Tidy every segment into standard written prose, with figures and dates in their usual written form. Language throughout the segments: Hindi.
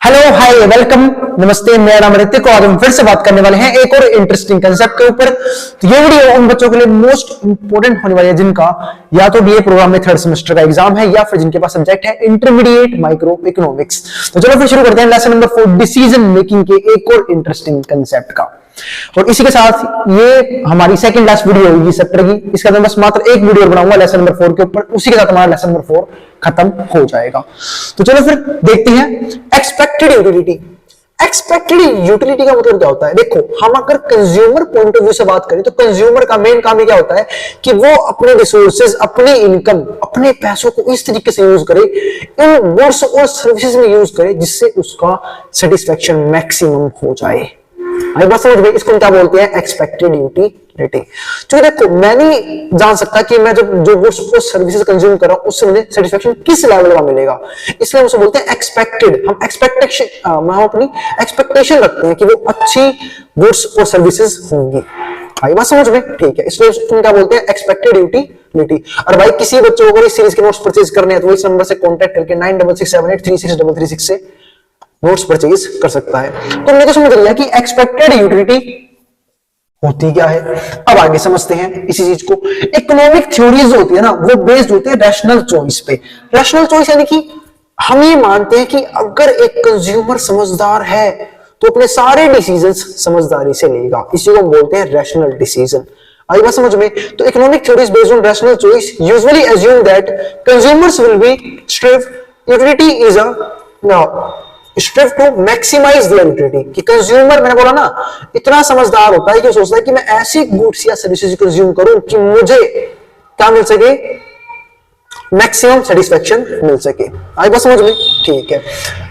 हेलो हाय वेलकम नमस्ते, मेरा नाम ऋतिक और हम फिर से बात करने वाले हैं एक और इंटरेस्टिंग कंसेप्ट के ऊपर। तो ये वीडियो उन बच्चों के लिए मोस्ट इंपोर्टेंट होने वाली है जिनका या तो बीए प्रोग्राम में थर्ड सेमेस्टर का एग्जाम है या फिर जिनके पास सब्जेक्ट है इंटरमीडिएट माइक्रो इकोनॉमिक्स। तो चलो फिर शुरू करते हैं लेसन नंबर 4 डिसीजन मेकिंग के एक और इंटरेस्टिंग कंसेप्ट का। और इसी के साथ ये हमारी सेकंड लास्ट वीडियो होगी चैप्टर की। इसके अंदर बस मात्र एक वीडियो बनाऊंगा लेसन नंबर 4 के ऊपर, उसी के साथ हमारा लेसन नंबर 4 खत्म हो जाएगा। तो चलो फिर देखते हैं एक्सपेक्टेड यूटिलिटी। एक्सपेक्टेड यूटिलिटी का मतलब क्या होता है? देखो, हम अगर कंज्यूमर पॉइंट ऑफ व्यू से बात करें तो कंज्यूमर का मेन काम ही क्या होता है कि वो अपने रिसोर्सेज, अपनी इनकम, अपने पैसों को इस तरीके से यूज करे, इन गुड्स और सर्विसेज में यूज करे जिससे उसका सेटिस्फेक्शन मैक्सिमम हो जाए। आई बात समझ गए? इसको क्या बोलते हैं? Expected utility. तो देखो, मैं नहीं जान सकता कि मैं जब जो गुड्स और सर्विसेज कंज्यूम कर रहा हूं उससे मुझे सेटिस्फेक्शन किस लेवल का मिलेगा, इसलिए हम उसे बोलते हैं एक्सपेक्टेड। हम अपनी एक्सपेक्टेशन रखते हैं कि वो अच्छी गुड्स और सर्विसेज होंगी। आई बात समझ में? ठीक है, इसलिए तुम क्या बोलते हैं? Expected utility. और भाई किसी बच्चों को इस सीरीज के नोट्स परचेज करने हैं तो इस नंबर से कांटेक्ट करके 9667836336 से नोट्स परचेज कर सकता है। तो मेरे को समझ लिया कि एक्सपेक्टेड यूटिलिटी होती क्या है। अब आगे समझते हैं इसी चीज को। इकोनॉमिक थ्योरीज होती है ना, वो बेस्ड होती है रैशनल चॉइस पे। रैशनल चॉइस यानी कि हम ये मानते हैं कि अगर एक कंज्यूमर समझदार है तो अपने सारे डिसीजंस समझदारी से लेगा। इसी को हम बोलते हैं रैशनल डिसीजन। आई बात समझ में? तो economic theories based on rational choice usually assume that consumers will be strive utility is strive to maximise the utility. कि कंज्यूमर, मैंने बोला ना, इतना समझदार होता है कि सोचता है कि मैं ऐसी गुड्स या सर्विसेज कंज्यूम करूं कि मुझे क्या मिल सके? मैक्सिमम सेटिस्फेक्शन मिल सके। आई बात समझ में? ठीक है,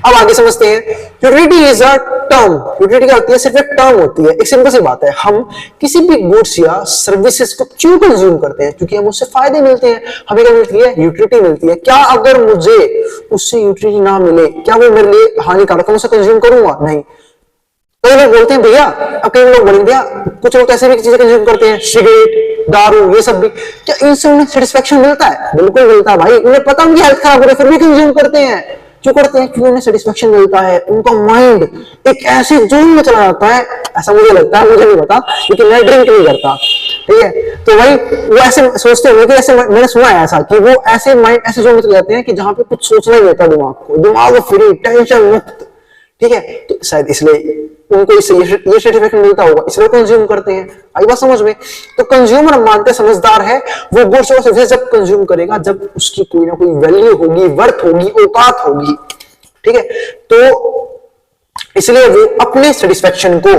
अब आगे समझते हैं। Utility is a term. Utility क्या होती है? सिर्फ एक टर्म होती है। एक सिंपल सी बात है, हम किसी भी गुड्स या सर्विसेज को क्यों कंज्यूम करते हैं? क्योंकि हम उससे फायदे मिलते हैं। हमें क्या मिलती है? यूटिलिटी मिलती है। क्या अगर मुझे उससे यूटिलिटी ना मिले, क्या वो मेरे लिए हानिकारक है? उसे कंज्यूम करूंगा? नहीं। कई लोग बोलते हैं भैया, अब कई लोग बोलेंगे भैया, कुछ लोग ऐसे भी चीजें कंज्यूम करते हैं, सिगरेट, दारू, ये सब भी, क्या इनसे उन्हें सेटिस्फेक्शन मिलता है? बिल्कुल मिलता है भाई। उन्हें पता उनकी हेल्थ खराब हो रही है फिर भी कंज्यूम करते हैं। क्यों करते हैं? क्योंकि उन्हें सेटिस्फेक्शन मिलता है। उनका माइंड एक ऐसे जोन में चला जाता है, ऐसा मुझे लगता है, मुझे नहीं पता, क्योंकि मैं ड्रिंक नहीं करता। ठीक है, तो भाई वो ऐसे सोचते हुए कि ऐसे, मैंने सुना है ऐसा कि वो ऐसे माइंड ऐसे जोन में चले जाते हैं कि जहां पे कुछ सोचना नहीं होता दिमाग को, दिमाग फ्री, टेंशन मुक्त। ठीक है, तो शायद इसलिए उनको इससे ये सर्टिफिकेट मिलता होगा, इसलिए कंज्यूम करते हैं। आई बात समझ में? तो कंज्यूमर मानते समझदार है, वो गुड्स और सर्विसेज जब कंज्यूम करेगा जब उसकी कोई ना कोई वैल्यू होगी, वर्थ होगी, औकात होगी। ठीक है, तो इसलिए वो अपने सेटिस्फेक्शन को,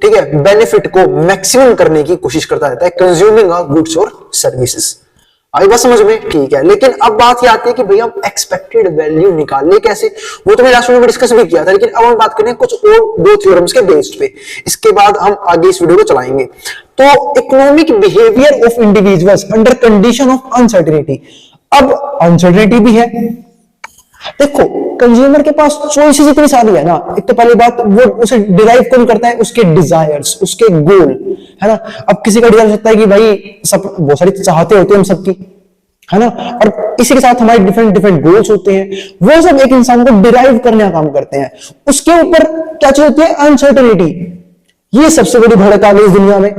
ठीक है, बेनिफिट को मैक्सिमम करने की कोशिश करता रहता है कंज्यूमिंग गुड्स और सर्विसेज। आई बात समझ में? ठीक है, लेकिन अब बात ये आती है कि भैया हम एक्सपेक्टेड वैल्यू निकालने कैसे? वो तो मैंने लास्ट में डिस्कस भी किया था, लेकिन अब हम बात करें कुछ और दो थ्योरम्स के बेस्ड पे। इसके बाद हम आगे इस वीडियो को चलाएंगे। तो economic behaviour of individuals under condition of uncertainty. अब अनसर्टेनिटी भी है। देखो, कंज्यूमर के पास चॉइसेस इतनी सारी है ना। एक तो पहली बात, वो उसे डिराइव कौन करता है? उसके डिजायर्स, उसके गोल, है ना। अब किसी का डिजायर सकता है कि भाई सब बहुत सारी चाहते होते हैं हम सबकी, है ना, और इसी के साथ हमारे डिफरेंट डिफरेंट गोल्स होते हैं। वो सब एक इंसान को डिराइव करने का काम करते हैं। उसके ऊपर क्या चीज होती है? अनसर्टेनिटी। ये सबसे बड़ी भड़क आ गई इस दुनिया में।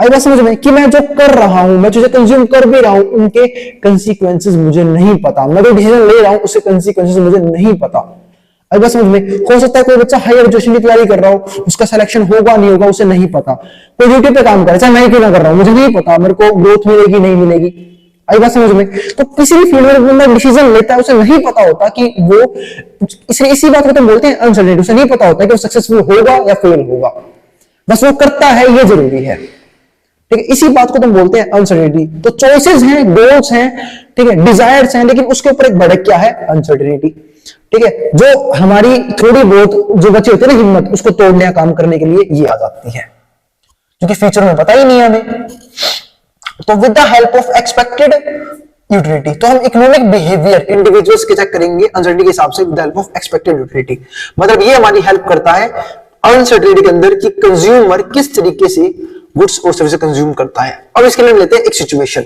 आई बात समझ में? कि मैं जो कर रहा हूं, मैं जो कंज्यूम कर भी रहा हूं, उनके कंसीक्वेंसेस मुझे नहीं पता। मैं जो डिसीजन ले रहा हूं उसके कंसीक्वेंसेस मुझे नहीं पता। आई बात समझ में? हो सकता है कोई बच्चा हायर एजुकेशन की तैयारी कर रहा हो, उसका सिलेक्शन होगा नहीं होगा उसे नहीं पता। कोई ड्यूटी पे काम करे, चाहे मैं क्यों ना कर रहा हूं, मुझे नहीं पता मेरे को ग्रोथ मिलेगी नहीं मिलेगी। आई बात समझ में? तो किसी भी फील्ड में बंदा डिसीजन लेता है, उसे नहीं पता होता कि वो, इसलिए इसी बात को तो बोलते हैं अनसर्टेनिटी। उसे नहीं पता होता कि वो सक्सेसफुल होगा या फेल होगा, बस वो करता है, ये जरूरी है। ठीक है, इसी बात को तुम बोलते हैं अनसर्टेनिटी। तो चॉइसेस हैं, गोल्स हैं, ठीक है, डिजायर्स हैं, लेकिन उसके ऊपर एक भड़क क्या है? अनसर्टेनिटी। ठीक है, जो हमारी थोड़ी बहुत जो बची होती है ना हिम्मत, उसको तोड़ने का काम करने के लिए ये आ जाती है, क्योंकि फ्यूचर में पता ही नहीं है हमें। तो with the help of expected utility, तो हम इकोनॉमिक बिहेवियर इंडिविजुअल्स के चेक करेंगे अनसर्टेनिटी के हिसाब से with the help of expected utility. मतलब ये हमारी हेल्प करता है अनसर्टेनिटी के अंदर कि कंज्यूमर किस तरीके से गुड्स और सर्विस कंज्यूम करता है। अब इसके लिए लेते हैं एक सिचुएशन,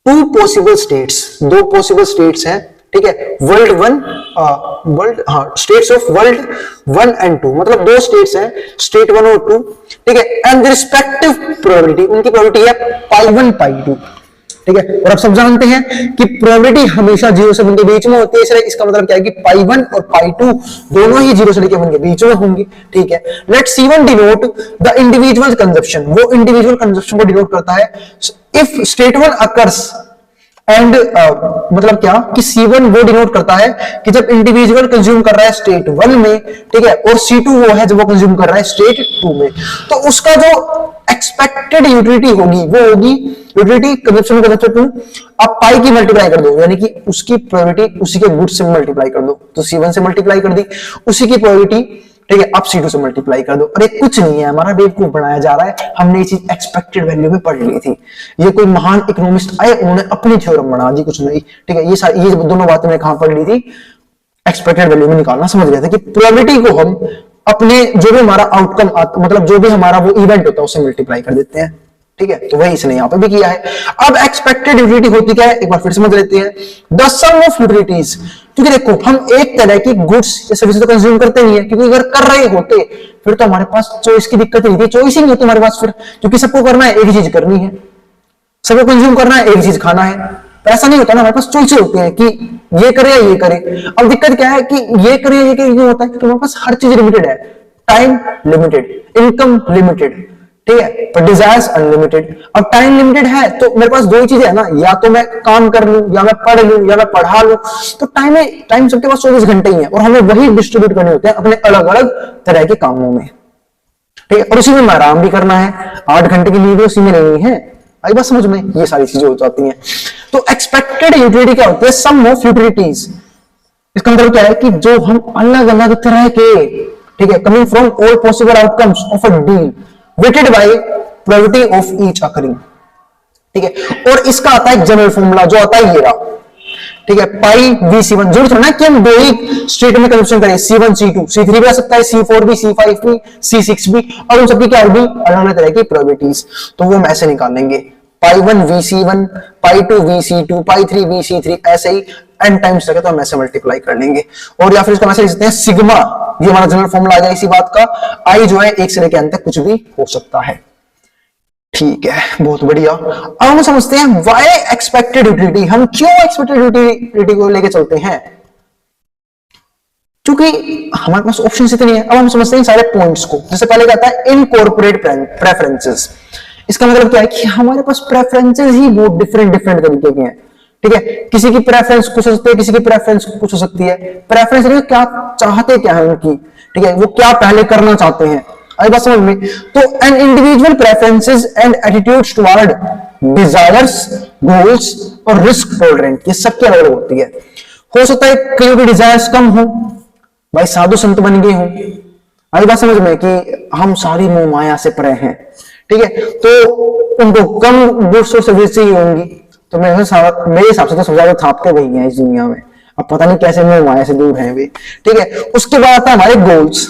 टू पॉसिबल स्टेट्स। दो पॉसिबल स्टेट्स हैं ठीक है, स्टेट्स ऑफ वर्ल्ड 1 and 2, मतलब दो स्टेट्स हैं, स्टेट 1 और 2, ठीक है, एंड रिस्पेक्टिव प्रोबेबिलिटी, उनकी प्रोबेबिलिटी है π1 π2, ठीक है। और आप सब जानते हैं कि प्रोबेबिलिटी हमेशा 0 से 1 के बीच में होती है, इसलिए इसका मतलब क्या है कि π1 और π2 दोनों ही 0 से लेकर 1 के बीच में होंगे, ठीक है। Let C1 denote the individual consumption, वो इंडिविजुअल कंजप्शन को डिनोट करता है इफ स्टेट 1 अकर्स एंड मतलब क्या कि C1 वो डिनोट करता है कि जब इंडिविजुअल कंज्यूम कर रहा है स्टेट 1 में, ठीक है, और C2 वो है जब वो कंज्यूम कर रहा है स्टेट 2 में, तो उसका जो एक्सपेक्टेड यूटिलिटी होगी वो होगी यूटिलिटी कंजप्शन का मतलब 2, आप पाई की मल्टीप्लाई कर दो, यानी कि उसकी प्रोबेबिलिटी उसी के गुड से मल्टीप्लाई कर दो, तो C1 से मल्टीप्लाई कर दी, उसी की प्रोबेबिलिटी, ठीक है, अब C2 से मल्टीप्लाई कर दो। अरे कुछ नहीं है, हमारा बेवकूफ बनाया जा रहा है, हमने ये चीज एक्सपेक्टेड वैल्यू में पढ़ ली थी, ये कोई महान इकोनॉमिस्ट आए उन्होंने अपनी थ्योरम बना दी, कुछ नहीं, ठीक है। ये दोनों बातें मैंने कहां पढ़ ली थी, एक्सपेक्टेड वैल्यू में निकालना समझ गए थे कि प्रोबेबिलिटी को हम अपने जो भी हमारा आउटकम मतलब जो भी हमारा वो इवेंट होता है उससे मल्टीप्लाई कर देते हैं, ठीक है। तो वही इसने यहां पे भी किया है। अब एक्सपेक्टेड यूटिलिटी होती क्या है, एक बार फिर समझ लेते हैं। द सम ऑफ यूटिलिटीज, क्योंकि देखो हम एक तरह की गुड्स या सर्विसेज तो कंज्यूम करते नहीं है, क्योंकि अगर कर रहे होते फिर तो हमारे पास चॉइस की दिक्कत नहीं थी, चॉइस ही नहीं होती हमारे पास फिर, क्योंकि सबको करना है एक ही चीज करनी है, सबको कंज्यूम करना है एक ही चीज खाना है, ऐसा नहीं होता ना, हमारे पास चॉइस होते हैं कि ये करे या ये करे। अब दिक्कत क्या है कि ये करे ये करे, ये होता है कि हमारे पास हर चीज लिमिटेड है, टाइम लिमिटेड, इनकम लिमिटेड, ठीक है, पर डिजायर्स अनलिमिटेड। अब टाइम लिमिटेड है तो मेरे पास दो ही चीजें है ना, या तो मैं काम कर लूं या मैं पढ़ लूं या मैं पढ़ा लूं, तो टाइम सबके पास 24 घंटे ही है और हमें वही डिस्ट्रीब्यूट करने होते हैं अपने अलग अलग तरह के कामों में, ठीक है, और उसी में आराम भी करना है, 8 घंटे की नींद उसी में नहीं है, आई बात समझ में, ये सारी चीजें हो जाती हैं। तो एक्सपेक्टेड यूटिलिटी क्या होती है, सम ऑफ यूटिलिटीज, इसका मतलब क्या है कि जो हम अलग अलग तरह के, ठीक है, coming from all possible outcomes of a deal weighted by probability of each occurring, ठीक है। और इसका आता है जनरल फॉर्मूला जो आता है ये रहा, ठीक है, पाई वी C1, जरूरत है ना कि हम दो ही स्टेट में कंजप्शन करें, C1 C2 C3 भी आ सकता है, C4 भी C5 भी C6 भी, और उन सबकी क्या होगी अलग अलग तरह की प्रोबेबिलिटीज, तो वो हम ऐसे निकालेंगे, π1 VC1, π2 VC2, π3 VC3, ऐसे ही n टाइम्स तक तो हम ऐसे मल्टीप्लाई कर लेंगे। और या फिर इसका मैसेज लिखते हैं सिग्मा, ये हमारा जनरल फॉर्मूला आ जाए इसी बात का, i जो है 1 से लेकर n तक कुछ भी हो सकता है, ठीक है, बहुत बढ़िया। अब हम समझते हैं व्हाई एक्सपेक्टेड यूटिलिटी, हम क्यों एक्सपेक्टेड यूटिलिटी को लेके चलते हैं, क्योंकि हमारे पास ऑप्शन इतने हैं। अब हम समझते हैं सारे पॉइंट्स को, जैसे पहले कहता है इनकॉर्पोरेट प्रेफरेंसेस, इसका मतलब क्या है कि हमारे पास प्रेफरेंसेस ही बहुत डिफरेंट तरीके के हैं, ठीक है, किसी की प्रेफरेंस कुछ हो सकती है, किसी की प्रेफरेंस कुछ हो सकती है, प्रेफरेंस क्या चाहते क्या है उनकी, ठीक है, वो क्या पहले करना चाहते हैं, आई बात समझ में। तो an individual preferences and attitudes toward desires, goals और रिस्क टॉलरेंट, ये सबकी अलग अलग होती है। हो सकता है कई की डिजायर्स कम हो, भाई साधु संत बन गए हों, आई बात समझ में कि हम सारी मोह माया से परे हैं, ठीक है, तो उनको कम गुड्स और सर्विस ही होंगी, तो मेरे हिसाब से तो समझा थाप के वही है इस दुनिया में, अब पता नहीं कैसे मोह माया से दूर हैं वे, ठीक है। उसके बाद आता है हमारे गोल्स,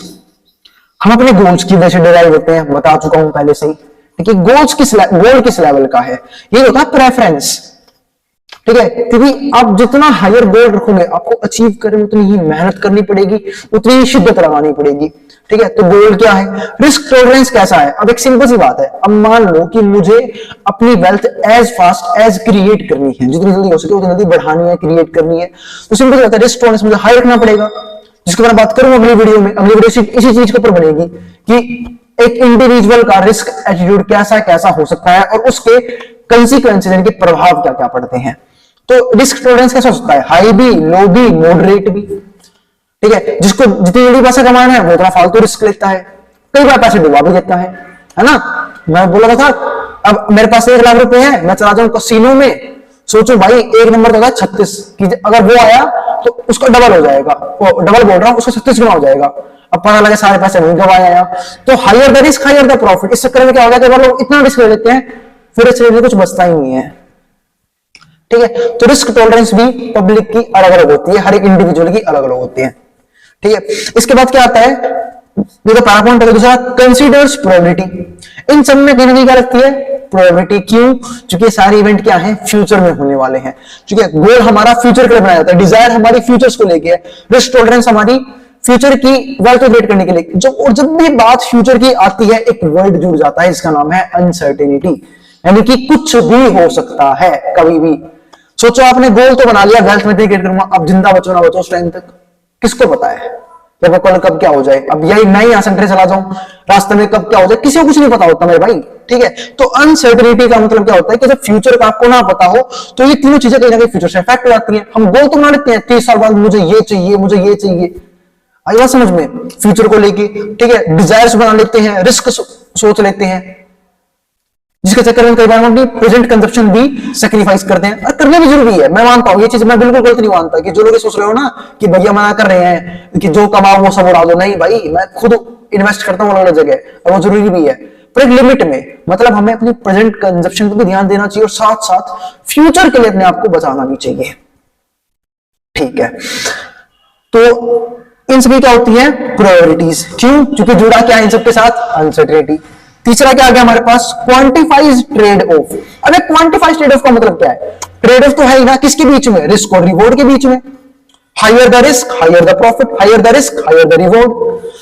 हम अपने गोल्स की वजह से डिराइव होते हैं, बता चुका हूं पहले से ही, ठीक है। गोल किस लेवल का है, ये होता है प्रेफरेंस, ठीक है, क्योंकि आप जितना हायर गोल रखोगे आपको अचीव करने में उतनी ही मेहनत करनी पड़ेगी, उतनी ही शिद्दत लगानी पड़ेगी, ठीक है। तो गोल क्या है, रिस्क टॉलरेंस कैसा है, अब एक सिंपल सी बात है, अब मान लो कि मुझे अपनी wealth as fast as create करनी है, जितनी जल्दी हो सके उतनी जल्दी बढ़ानी है, क्रिएट करनी है, तो सिंपल सी बात है रिस्क टॉलरेंस मुझे हाई रखना पड़ेगा, जिसके बारे में बात करूंगा अगली वीडियो में। अगली वीडियो इसी चीज के ऊपर बनेगी कि एक इंडिविजुअल का रिस्क एटीट्यूड कैसा हो सकता है और उसके कंसीक्वेंसेस यानी कि प्रभाव क्या क्या पड़ते हैं। तो रिस्क टॉलरेंस कैसा हो सकता है, हाई भी, लो भी, मॉडरेट भी, ठीक है। जिसको जितनी जल्दी पैसा कमाना है वो उतना फालतू रिस्क लेता है, कई बार पैसे डुबा भी देता है ना। मैं बोला था अब मेरे पास 1 लाख रुपए है, मैं चला जाऊं कसिनो में, सोचो भाई एक नंबर तो था 36 कि अगर वो आया तो उसका डबल हो जाएगा, डबल बोल रहा हूं, उसको 36 गुना हो जाएगा, अब पता लगे सारे पैसे वहीं गवाया, तो higher the risk higher the profit. इस चक्कर में क्या होगा कि अगर लोग इतना रिस्क ले लेते हैं फिर इसलिए कुछ बचता ही नहीं है, ठीक है। तो रिस्क टॉलरेंस भी पब्लिक की अलग अलग होती है, हर एक इंडिविजुअल की अलग अलग होती है, ठीक है। इसके बाद क्या आता है, ये तो पहला पॉइंट है, दूसरा कंसीडर्स प्रोबेबिलिटी, इन सब में कहीं ना कहीं क्या लगती है प्रोबेबिलिटी। क्यों? क्योंकि ये सारे इवेंट क्या है, फ्यूचर में होने वाले हैं। ठीक है, गोल हमारा फ्यूचर के लिए बनाया जाता है, डिजायर हमारी फ्यूचर्स को लेके है, रिस्क टॉलरेंस हमारी फ्यूचर की वेल्थ को क्रिएट करने के लिए। जब भी बात फ्यूचर की आती है, एक वर्ड जुड़ जाता है, इसका नाम है अनसर्टेनिटी, यानी कि कुछ भी हो सकता है कभी भी। सोचो आपने गोल तो बना लिया, वेल्थ में क्रिएट करूंगा, अब जिंदा बचो ना बचो उस टाइम तक किसको पता है, जब कल कब क्या हो जाए। अब यही मैं ही यहां चला जाऊं रास्ते में, कब क्या हो जाए किसी को कुछ नहीं पता होता मेरे भाई। ठीक है, तो अनसर्टेनिटी का मतलब क्या होता है कि जब फ्यूचर का आपको ना पता हो तो ये तीनों चीजें कहीं ना कहीं फ्यूचर से इफेक्ट हो जाती है। हम गोल तो बना लेते हैं 30 साल बाद मुझे ये चाहिए, मुझे ये चाहिए, आई बात समझ में, फ्यूचर को लेके। ठीक है, डिजायर्स बना लेते हैं, रिस्क सोच लेते हैं, जिसके चक्कर में कई बार हम अपनी प्रेजेंट कंजप्शन भी सेक्रीफाइस करते हैं, और करना भी जरूरी है। मैं मानता हूं ये चीज, मैं बिल्कुल गलत नहीं मानता कि जो लोग सोच रहे हो ना कि भैया मना कर रहे हैं कि जो कमाओ वो सब उड़ा दो, नहीं भाई, मैं खुद इन्वेस्ट करता हूं अलग अलग जगह और वो जरूरी भी है, पर एक लिमिट में। मतलब हमें अपनी प्रेजेंट कंजप्शन पर भी ध्यान देना चाहिए और साथ साथ फ्यूचर के लिए अपने आप को बचाना भी चाहिए। ठीक है, तो इन सभी क्या होती है, प्रायोरिटीज। क्यों? क्योंकि जुड़ा क्या है इन सबके साथ, अनसर्टेनिटी। तीसरा क्या आ गया हमारे पास, क्वांटिफाइज ट्रेड ऑफ। अबे क्वांटिफाइज ट्रेड ऑफ का मतलब क्या है, ट्रेड ऑफ तो है ही ना, किसके बीच में, रिस्क और रिवॉर्ड के बीच में। Higher the risk higher the profit, higher the risk higher the reward.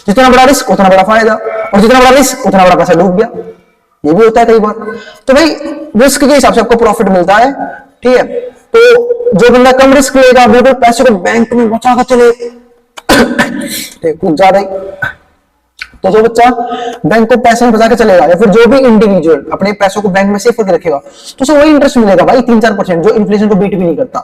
जितना बड़ा रिस्क उतना बड़ा फायदा, और जितना बड़ा रिस्क उतना बड़ा पैसा डूब गया। ये भी होता है कई बार। तो भाई रिस्क के हिसाब से आपको प्रॉफिट मिलता है। ठीक है, तो जो बंदा कम रिस्क लेगा, बिल्कुल पैसे को बैंक में बचा कर चले कुछ ज्यादा ही, तो जो बच्चा बैंक को पैसे में बचा के चलेगा, या फिर जो भी इंडिविजुअल अपने पैसों को बैंक में सेव करके रखेगा, तो उसे वही इंटरेस्ट मिलेगा भाई, 3-4%, जो इन्फ्लेशन को बीट भी नहीं करता।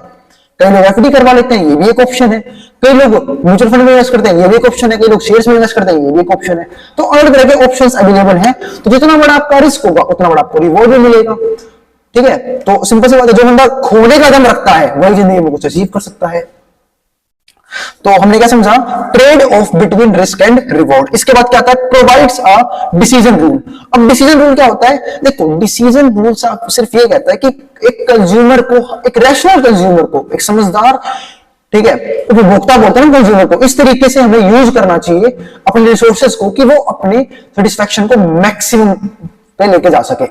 कई लोग एफडी करवा लेते हैं, ये भी एक ऑप्शन है। कई लोग म्यूचुअल फंड में इन्वेस्ट करते हैं, ये भी एक ऑप्शन है। कई लोग शेयर्स में इन्वेस्ट करते हैं, ये भी एक ऑप्शन है। तो अलग तरह के ऑप्शंस अवेलेबल हैं। तो जितना बड़ा आपका रिस्क होगा उतना बड़ा आपको रिवॉर्ड भी मिलेगा। ठीक है, तो सिंपल सी बात है, जो बंदा खोने का दम रखता है वही जिंदगी में कुछ अचीव कर सकता है। तो हमने क्या समझा, trade off between risk and reward. इसके बाद क्या आता है, प्रोवाइड्स अ डिसीजन रूल। अब डिसीजन रूल क्या होता है, देखो डिसीजन रूल सिर्फ ये कहता है कि एक कंज्यूमर को, एक रैशनल कंज्यूमर को, एक समझदार, ठीक है, उपभोक्ता बोलते हैं ना कंज्यूमर को, इस तरीके से हमें यूज करना चाहिए अपने रिसोर्सेज को कि वो अपने सेटिस्फेक्शन को मैक्सिमम पे लेके जा सके।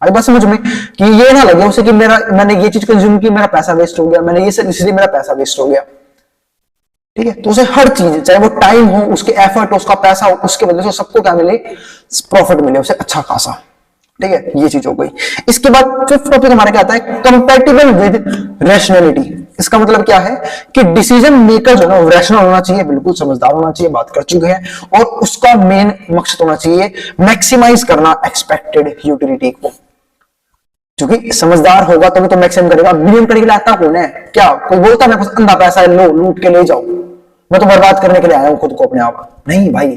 आई बात समझ में, कि ये ना लगे उसे कि मैंने ये चीज कंज्यूम की, मेरा पैसा वेस्ट हो गया, मैंने ये इसलिए मेरा पैसा वेस्ट हो गया। ठीक है, तो उसे हर चीज, चाहे वो टाइम हो, उसके एफर्ट हो, उसका पैसा हो, उसके बदले से सबको क्या मिले, प्रॉफिट मिले उसे अच्छा खासा। ठीक है, ये चीज हो गई। इसके बाद फिफ्थ टॉपिक हमारे क्या आता है, कंपैटिबल विद रैशनैलिटी। इसका मतलब क्या है कि डिसीजन मेकर जो है वो रैशनल होना चाहिए, बिल्कुल समझदार होना चाहिए, बात कर चुके हैं, और उसका मेन मकसद होना चाहिए मैक्सिमाइज करना एक्सपेक्टेड यूटिलिटी को। क्योंकि समझदार होगा तभी तो मैक्सिमम करेगा। मिनिमम करने के लिए आता कौन है, क्या कोई बोलता है मेरे पास अंधा पैसा है, लो लूट के ले जाओ, मैं तो बर्बाद करने के लिए आया हूं खुद को अपने आप, नहीं भाई।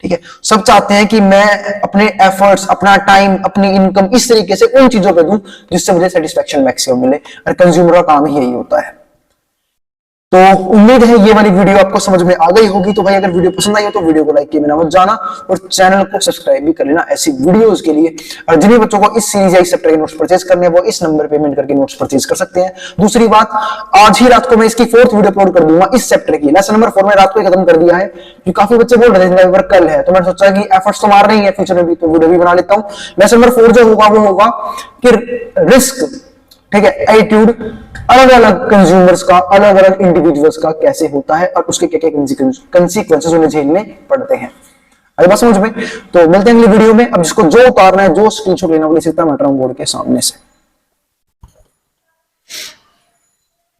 ठीक है, सब चाहते हैं कि मैं अपने एफर्ट्स, अपना टाइम, अपनी इनकम इस तरीके से उन चीजों पे दूं जिससे मुझे सेटिस्फेक्शन मैक्सिमम मिले, और कंज्यूमर का काम ही यही होता है। तो उम्मीद है ये वाली वीडियो आपको समझ में आ गई होगी। तो भाई अगर वीडियो पसंद आई हो तो वीडियो को लाइक किए बिना मत जाना, और चैनल को सब्सक्राइब भी कर लेना ऐसी वीडियोस के लिए। और जिन्हीं बच्चों को इस सीरीज या इस चैप्टर के नोट्स परचेज करने हैं वो इस नंबर पेमेंट करके नोट्स परचेज कर सकते हैं। दूसरी बात, आज ही रात को मैं इसकी 4th वीडियो अपलोड कर दूंगा इस चैप्टर की। लेसन नंबर 4 में रात को ही खत्म कर दिया है, क्योंकि काफी बच्चे बोल रहे थे कल है, तो मैंने सोचा कि एफर्ट्स तो मार रही है फ्यूचर में भी, तो वीडियो भी बना लेता हूँ। लेसन नंबर 4 जो होगा वो होगा कि रिस्क, ठीक है, एटीट्यूड अलग अलग कंज्यूमर्स का, अलग अलग इंडिविजुअल्स का कैसे होता है, और उसके क्या क्या कंसीक्वेंसेस उन्हें झेलने पड़ते हैं। आई बात समझ में। तो मिलते हैं अगली वीडियो में। अब जिसको जो उतारना है, जो स्क्रीनशॉट लेना, वो ले सकता है मेट्रो बोर्ड के सामने से।